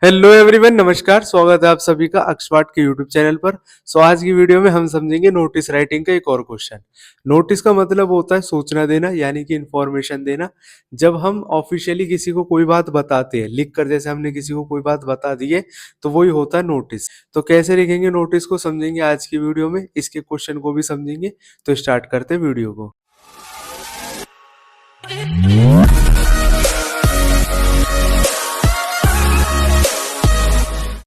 Hello everyone, नमस्कार। स्वागत है आप सभी का अक्षवाट के यूट्यूब चैनल पर। आज की वीडियो में हम समझेंगे नोटिस राइटिंग का एक और क्वेश्चन। नोटिस का मतलब होता है सूचना देना, यानी कि इंफॉर्मेशन देना। जब हम ऑफिशियली किसी को कोई बात बताते हैं, लिख कर, जैसे हमने किसी को कोई बात बता दी है, तो वही होता है नोटिस। तो कैसे लिखेंगे नोटिस को समझेंगे आज की वीडियो में, इसके क्वेश्चन को भी समझेंगे। तो स्टार्ट करते हैं वीडियो को।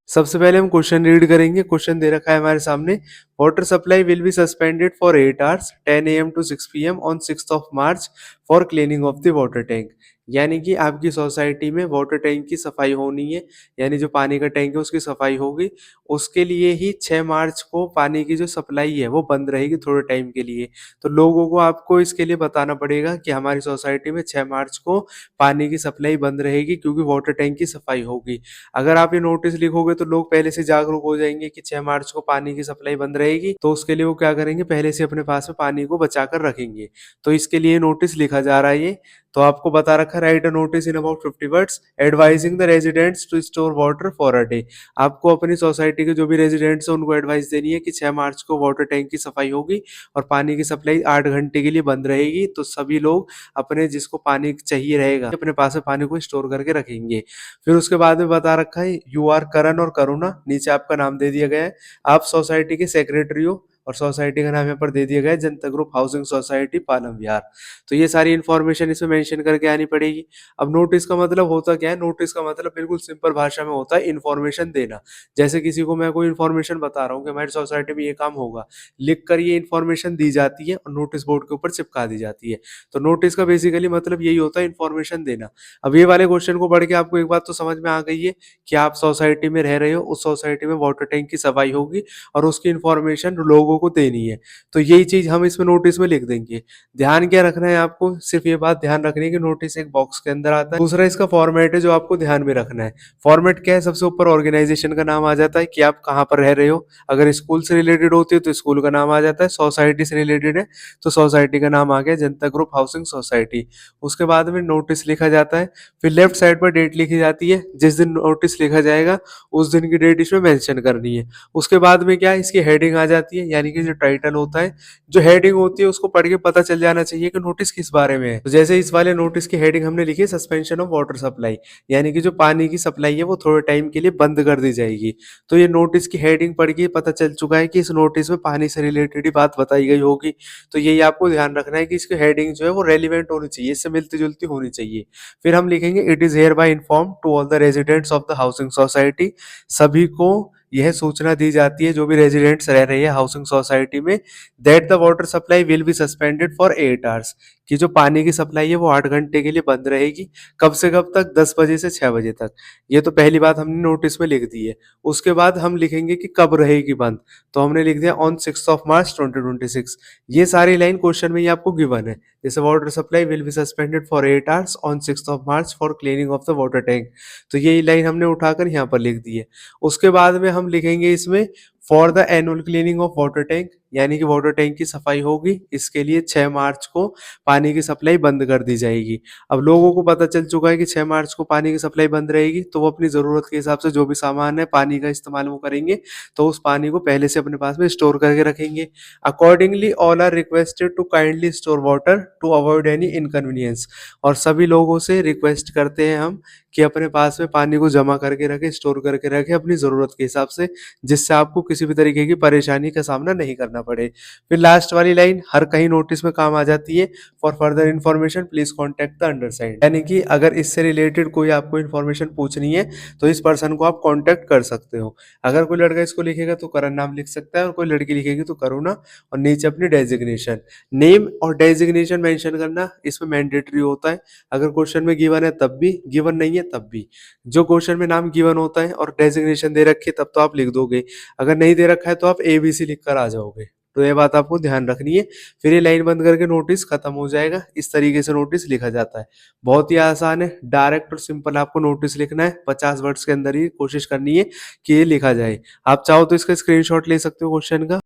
सबसे पहले हम क्वेश्चन रीड करेंगे। क्वेश्चन दे रखा है हमारे सामने, water supply will be suspended for 8 hours 10 AM to 6 PM on 6th of March for cleaning of the water tank. यानी कि आपकी सोसाइटी में वाटर टैंक की सफाई होनी है, यानी जो पानी का टैंक है उसकी सफाई होगी। उसके लिए ही 6 मार्च को पानी की जो सप्लाई है वो बंद रहेगी थोड़े टाइम के लिए। तो लोगों को आपको इसके लिए बताना पड़ेगा कि हमारी सोसाइटी में 6 मार्च को पानी की सप्लाई बंद रहेगी, क्योंकि वाटर टैंक की सफाई होगी। अगर आप ये नोटिस लिखोगे तो लोग पहले से जागरूक हो जाएंगे कि 6 मार्च को पानी की सप्लाई बंद रहेगी, तो उसके लिए वो क्या करेंगे, पहले से अपने पास में पानी को बचा कर रखेंगे। तो इसके लिए नोटिस लिखा जा रहा है ये। तो आपको बता रखा है, write a notice in about 50 words advising the residents to store water for a day. आपको अपनी सोसाइटी के जो भी रेजिडेंट्स हैं उनको एडवाइस देनी है कि 6 मार्च को वाटर टैंक की सफाई होगी और पानी की सप्लाई 8 घंटे के लिए बंद रहेगी। तो सभी लोग अपने, जिसको पानी चाहिए रहेगा, अपने पास में पानी को स्टोर करके रखेंगे। फिर उसके बाद में बता रखा है, यू आर करण और करुणा, नीचे आपका नाम दे दिया गया है। आप सोसाइटी के सेक्रेटरी हो और सोसाइटी का नाम यहाँ पर दे दिया गया है जनता ग्रुप हाउसिंग सोसाइटी पालम विहार। तो ये सारी इन्फॉर्मेशन इसमें मेंशन करके आनी पड़ेगी। अब नोटिस का मतलब होता क्या है? नोटिस का मतलब बिल्कुल सिंपल भाषा में होता है इन्फॉर्मेशन देना। जैसे किसी को मैं कोई इन्फॉर्मेशन बता रहा हूँ कि हमारी सोसाइटी में ये काम होगा, लिख कर ये इन्फॉर्मेशन दी जाती है और नोटिस बोर्ड के ऊपर चिपका दी जाती है। तो नोटिस का बेसिकली मतलब यही होता है, इन्फॉर्मेशन देना। अब ये वाले क्वेश्चन को पढ़ के आपको एक बात तो समझ में आ गई है कि आप सोसाइटी में रह रहे हो, उस सोसाइटी में वाटर टैंक की सफाई होगी और उसकी इन्फॉर्मेशन लोगों को देनी है। तो यही चीज हम इसमें नोटिस में लिख देंगे। ध्यान क्या रखना है आपको? सिर्फ ये बात ध्यान रखनी है कि नोटिस एक बॉक्स के अंदर आता है। दूसरा इसका फॉर्मेट है जो आपको ध्यान में रखना है। फॉर्मेट क्या है? सबसे ऊपर ऑर्गेनाइजेशन का नाम आ जाता है कि आप कहाँ पर रह रहे हो। अगर स्कूल से रिलेटेड होती है तो स्कूल का नाम आ जाता है। सोसाइटी से रिलेटेड है तो सोसाइटी का नाम आ गया जनता ग्रुप हाउसिंग सोसाइटी। उसके बाद में नोटिस लिखा जाता है। फिर लेफ्ट साइड पर डेट लिखी जाती है, जिस दिन नोटिस लिखा जाएगा उस दिन की डेट इसमें मेंशन करनी है। उसके बाद में क्या है, इसकी हेडिंग आ जाती है, यानी कि जो टाइटल होता है, जो हेडिंग होती है उसको पढ़ के पता चल जाना चाहिए कि नोटिस किस बारे में है। तो जैसे इस वाले नोटिस की हेडिंग हमने लिखी है सस्पेंशन ऑफ वाटर सप्लाई, यानी कि जो पानी की सप्लाई है वो थोड़े टाइम के लिए बंद कर दी जाएगी। तो ये नोटिस की हेडिंग पढ़ के पता चल चुका है कि इस नोटिस में पानी से रिलेटेड ही बात बताई गई होगी। तो यही आपको ध्यान रखना है कि इसकी हेडिंग जो है वो रेलिवेंट होनी चाहिए, इससे मिलती जुलती होनी चाहिए। फिर हम लिखेंगे, it is hereby inform to all the residents of the housing society. सभी को यह सूचना दी जाती है, जो भी रेजिडेंट्स रह रहे हैं हाउसिंग सोसाइटी में, that the water supply will be suspended for 8 hours, कि जो पानी की सप्लाई है वो 8 घंटे के लिए बंद रहेगी। कब से कब तक? 10 बजे से 6 बजे तक। ये तो पहली बात हमने नोटिस में लिख दी है। उसके बाद हम लिखेंगे कि कब रहेगी बंद। तो हमने लिख दिया ऑन 6 March 2026। ये सारी लाइन क्वेश्चन में ही आपको गिवन है। जैसे water supply will be suspended for 8 hours on 6 March for cleaning of the water tank. तो यही लाइन हमने उठाकर यहाँ पर लिख दी है। उसके बाद में हम लिखेंगे इसमें, for the annual cleaning of water tank, यानी कि वाटर टैंक की सफाई होगी, इसके लिए 6 मार्च को पानी की सप्लाई बंद कर दी जाएगी। अब लोगों को पता चल चुका है कि 6 मार्च को पानी की सप्लाई बंद रहेगी, तो वो अपनी ज़रूरत के हिसाब से जो भी सामान है पानी का इस्तेमाल वो करेंगे, तो उस पानी को पहले से अपने पास में स्टोर करके रखेंगे। Accordingly all are requested to kindly store water to avoid any inconvenience. और सभी लोगों से रिक्वेस्ट करते हैं हम कि अपने पास में पानी को जमा करके रखें, स्टोर करके रखें अपनी ज़रूरत के हिसाब से, जिससे आपको किसी भी तरीके की परेशानी का सामना नहीं करना पड़े। फिर लास्ट वाली लाइन हर कहीं नोटिस में काम आ जाती है, for further information please contact the undersigned. यानी कि अगर इससे रिलेटेड कोई आपको इन्फॉर्मेशन पूछनी है तो इस पर्सन को आप कॉन्टेक्ट कर सकते हो। अगर कोई लड़का इसको लिखेगा तो करण नाम लिख सकता है, और कोई लड़की लिखेगी तो करुणा, और नीचे अपनी डेजिग्नेशन, नेम और डेजिग्नेशन मेंशन करना इसमें मैंडेटरी होता है। अगर क्वेश्चन में गिवन है तब भी, गिवन नहीं है तब भी। जो क्वेश्चन में नाम गिवन होता है और डेजिग्नेशन दे रखी है तब तो आप लिख दोगे, अगर नहीं दे रखा है तो आप ABC लिख कर आ जाओगे। तो ये बात आपको ध्यान रखनी है। फिर ये लाइन बंद करके नोटिस खत्म हो जाएगा। इस तरीके से नोटिस लिखा जाता है। बहुत ही आसान है, डायरेक्ट और सिंपल आपको नोटिस लिखना है। 50 वर्ड्स के अंदर ही कोशिश करनी है कि ये लिखा जाए। आप चाहो तो इसका स्क्रीनशॉट ले सकते हो क्वेश्चन का।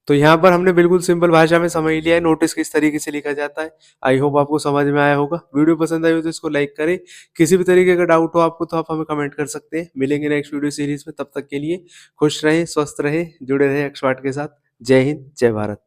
तो यहाँ पर हमने बिल्कुल सिंपल भाषा में समझ लिया है नोटिस किस तरीके से लिखा जाता है। आई होप आपको समझ में आया होगा। वीडियो पसंद आई हो तो इसको लाइक करें। किसी भी तरीके का डाउट हो आपको तो आप हमें कमेंट कर सकते हैं। मिलेंगे नेक्स्ट वीडियो सीरीज में, तब तक के लिए खुश रहें, स्वस्थ रहें, जुड़े रहें एक्सपर्ट के साथ। जय हिंद, जय भारत।